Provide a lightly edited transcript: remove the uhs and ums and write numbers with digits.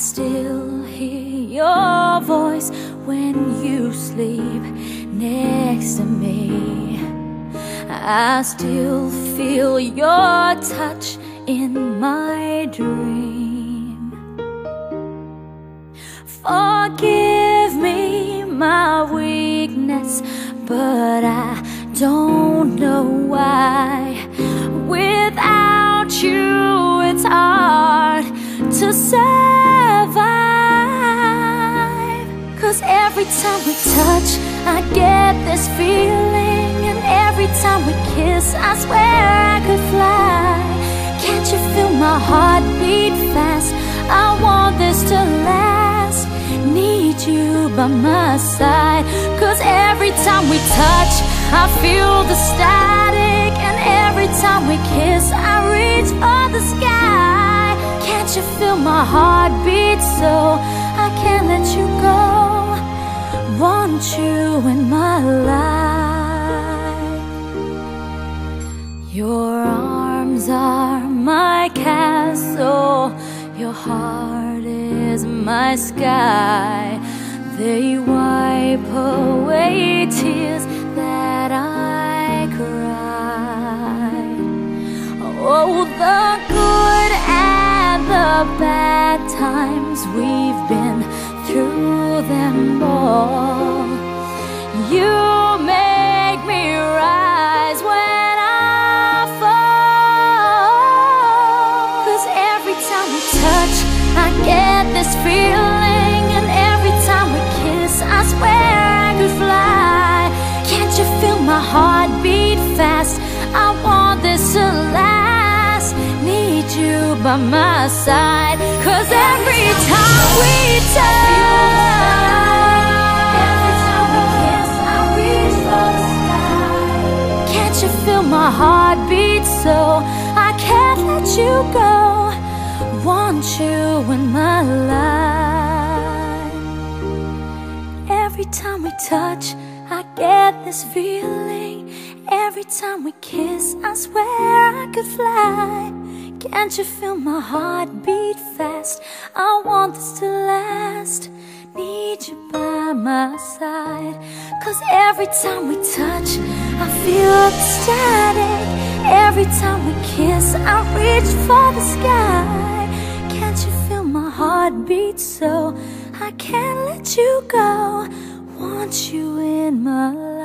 still hear your voice when you sleep next to me. I still feel your touch in my dream. Forgive me my weakness, but I don't know why. Without you, it's hard to survive. 'Cause every time we touch, I get this feeling, and every time we kiss, I swear I could fly. Can't you feel my heart beat fast? I want this to last. Need you by my side. 'Cause every time we touch, I feel the static, and every time we kiss, I reach for the sky. Can't you feel my heart beat so I can't let you go? Want you in my life. Your arms are my castle, your heart is my sky. They wipe away tears that I cried. Oh, the good and the bad times, we've been through them all. You make me rise when I fall. 'Cause every time we touch, I get this feeling, and every time we kiss, I swear I could fly. Can't you feel my heart beat fast? I want this to last. Need you by my side. 'Cause every time we touch, every time we kiss, I reach for the sky. Can't you feel my heart beat so I can't let you go? Want you in my life. Every time we touch, I get this feeling. Every time we kiss, I swear I could fly. Can't you feel my heart beat fast? I want this to last. Need you by my side. 'Cause every time we touch, I feel the static. Every time we kiss, I reach for the sky. Can't you feel my heart beat so I can't let you go? Want you in my life.